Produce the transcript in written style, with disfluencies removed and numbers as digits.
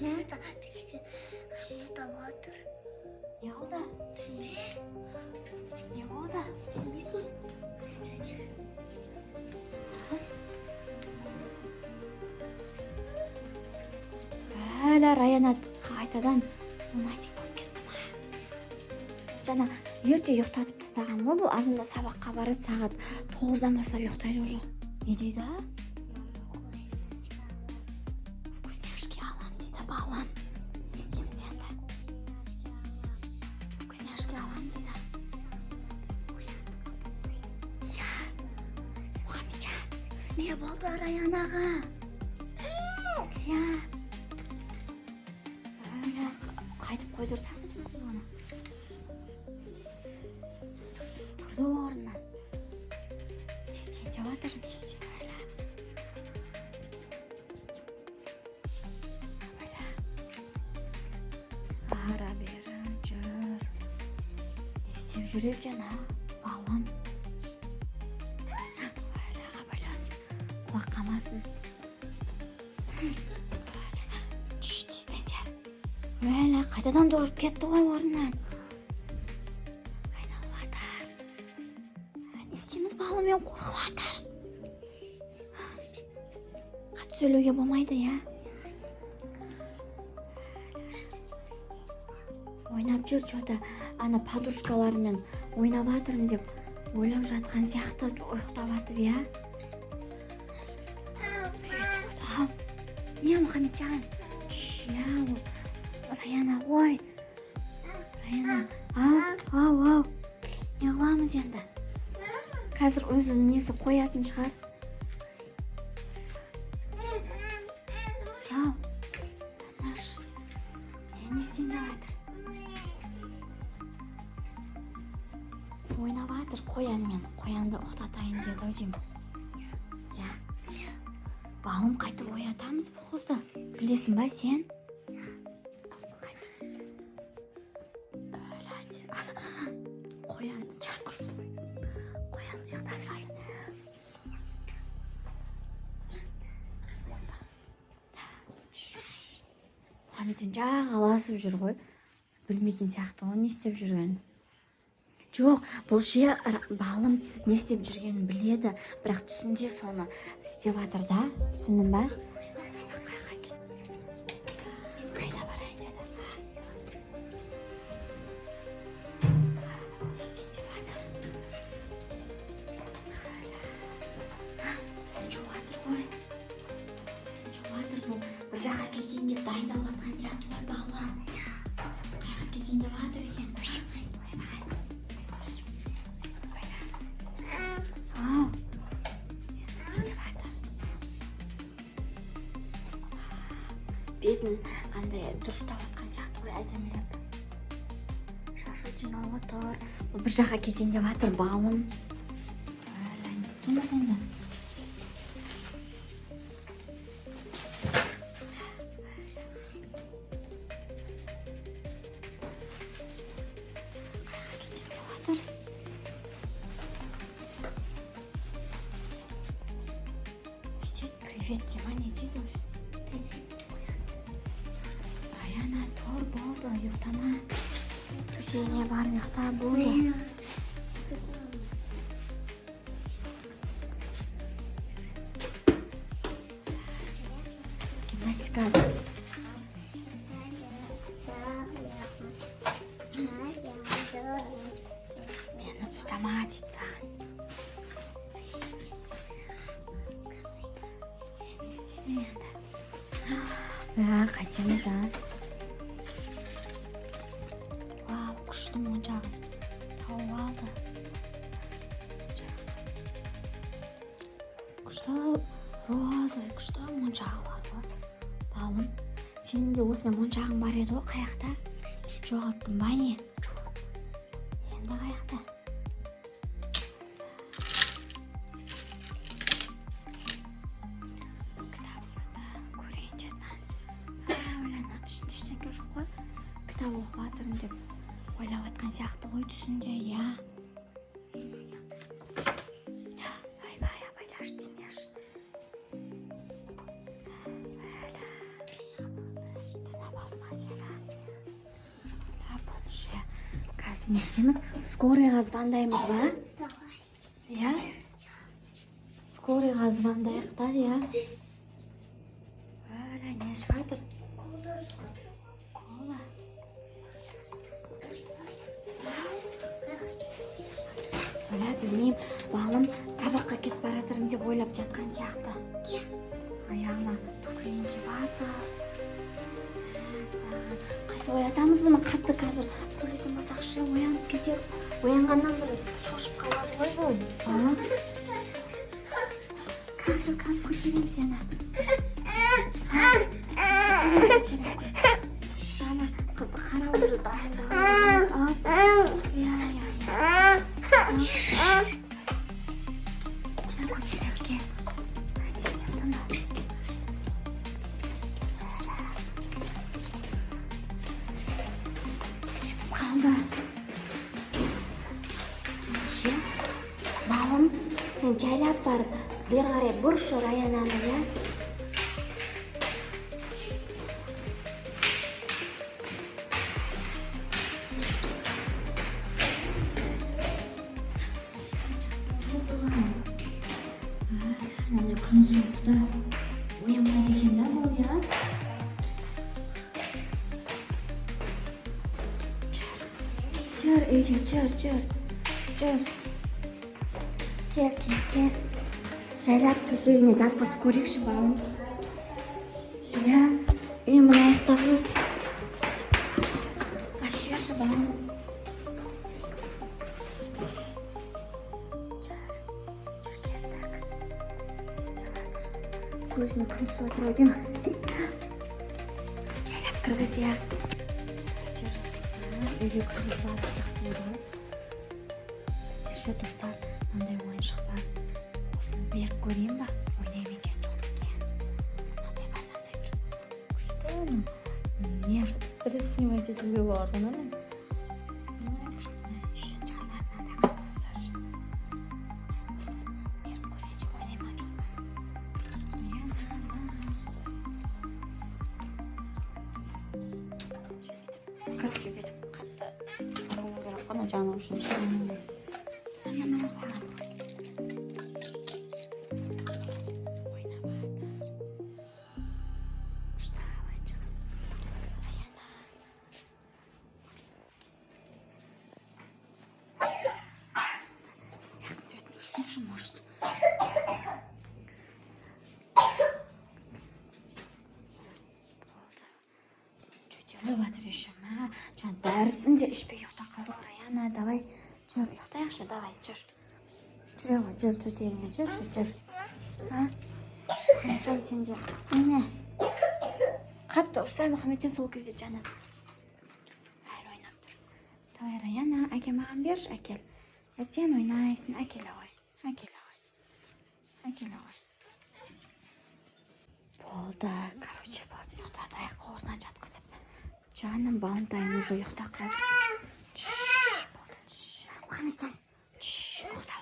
Nerede? Peki kımda vardır. Ne oldu? Ne oldu? Hala Rayanat qaytadan lunatik bo'lib ketdimi? Jana erta uxtatib tashlaganmi bu? Azimda saboqqa boradi, soat 9dan boshlab uxtaydi уже. Ne deydi? Вкусняшки alam deydi, balam. İsteyim senden. Вкусняшки alam deydi. Ya, Muhammadcan, ne bo'ldi Rayan ağa? Ya. Öyle qaytib qo'ydirtamizmi buni? Turdi o'rnidan. Isteyim devadir, isteyim öyle. Böyle. Ara berim, jur. İsteyim jur ekan ha, balam. Böyle, abalasi. Quloq qamasin. Böyle qaytadan durib ketdi qo'y o'rnidan. Aynalar. İsteyimiz balam, men qo'rqyapman. Qat söylöge bo'lmaydi ya. O'ynab jur cho'ta, ana podushkalarмен o'ynab o'tirim deb o'ylab yotgan siyaqti uxlayotib ya. Ne Muhammadcan? Ya. Rayana voy. Rayana. Av. Ne qilamiz endi? Hozir o'zini nesi qo'yatini chiqar. Av. Tanash. Ne sindadir? O'ynavadir qo'yan men. Qo'yanda uxtatayın dedi o'zim. Ya. Balım qaytib o'yatamiz bu qizda. Bilesinmi sen? Qo'yanni chaqirsin. Qo'yanni yo'qdan Muhammadjon jag'alasib jur qo'y. Bilmaydigan siyaqti o ne isteb jurganini. Yo'q, bu şey balim ne isteb jurganini biladi, biroq tushuncha soni istevatirda. Tushundingmi? Bir жаққа кетейін деп дайындалып жатқан сияқты ғой балам. Қайға кетейін деп жатыр екен. Ау, істеп жатыр. Бетін андай дұрыстап жатқан сияқты ғой әдемілеп. Шашы жиналып отыр. Bir жаққа кетейін деп жатыр балым. Не істейміз енді? Привет, Дима, не deydi? Rayana, tur bo'ldi, uxtama. Tushingga borib uxta bo'ldi. Gimnastika. Meni ustama deysan. Ya kaçımız ha. Wow, kuştum ocağım. Tavuğu aldı. Kuşta roza, kuşta moncağı var. Balım, senin de osuna moncağın var edi o kayakta. Çoğalttın bana. Çok. Endi kayakta. Kitap o'qiyotganim deb o'ylayotgan siyaqti qo'y tushunja ya. Voy, abaylash. не істейміз? Скорыйға звондаймыз ба? Давай. Иә? Скорыйға звондайық та, иә? Өлі, не ішіп жатыр? Кола жатыр. Кола. Өлі, білмеймін. Балым сабаққа кетіп бара жатырмын деп ойлап жатқан сияқты. Аяғына туфлиін киіп жатыр. Қайта оятамыз бұны, қатты қазір сөйлейтін болсақ ше оянып кетер. Оянғаннан бір шошып қалады ғой бұл. Қазір көтеремін сені. Жана қызды қара уже дайындалып. Иә. Көтеремін ке. Қалды. Балым, сен жайлап бар. Бері қарай бұрышы Раянаны, иә? Міне күн суықта оянбайды екен да бұл, иә? Жүр, үйге, жүр. Кел. Жайлап төсегіне жатқызып көрейікші балым. Иә, үй мына аяқта ғой. Ашып жіберші балым. Жүр кеттік. Істеп жатыр. Көзіне күн түсіп жатыр ғой деймін. Жайлап кіргіз, иә. Жүр. Үйге кіргізіп алып жақсы ғой. Біздерше достар, мынандай ойыншық бар. Осыны беріп көрейін ба? Ойнаймын екен, жоқ екен. Мынандай бір күшті оның. Нерв, стресс снимать етуге болады, ананы. Күштісіне үшінші қанатынан да қарсаңыздаршы. Осыны беріп көрейінші, ойнаймын, жоқ па? Короче, бүйтіп қатты ұрғым керек қана жаны үшін. Мана саған. Может. Чөтеліп жатыр еще. Жаңа дәрісін де ішпей ұйықтап қалды ғой Раяна. Давай, жүр, ұйықтайықшы, давай, жүр. Жүре ғой, жүр, төсегіңе, жүр. Мұхамеджан, сен де. Міне. Қатты ұрсай, Мұхамеджан сол кезде жаны. Айыр ойнап тұр. Давай, Раяна, әке маған берші, әкел. Ертең ойнайсың, әкелі ғой. Болды, короче, болды, ұйықтатайық, қорына жатқызып. Жаным, балынтайым уже ұйықтап қалды. Болды, Мұхамеджан, ұйықта.